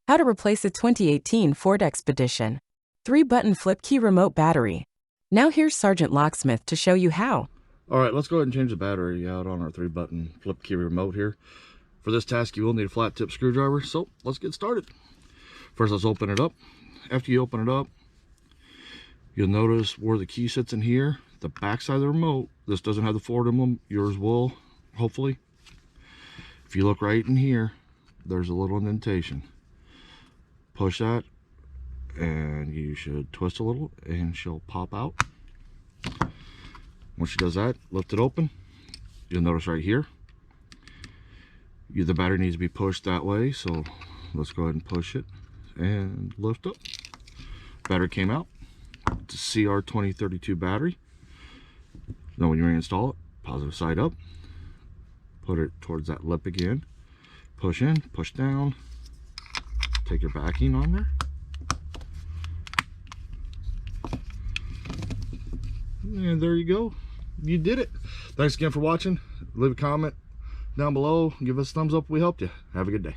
How to replace a 2018 Ford Expedition. 3-button flip key remote battery. Now here's Sergeant Locksmith to show you how. Alright, let's go ahead and change the battery out on our 3-button flip key remote here. For this task you will need a flat tip screwdriver, so let's get started. First let's open it up. After you open it up, you'll notice where the key sits in here, the back side of the remote. This doesn't have the Ford emblem, yours will, hopefully. If you look right in here, there's a little indentation. Push that and you should twist a little and she'll pop out. Once she does that, lift it open. You'll notice right here, the battery needs to be pushed that way, so let's go ahead and push it and lift up. Battery came out. It's a CR2032 battery. Now when you reinstall it, positive side up, put it towards that lip again, push in, push down, take your backing on there, and there you go. You did it. Thanks again for watching. Leave a comment down below, give us a thumbs up if we helped you. Have a good day.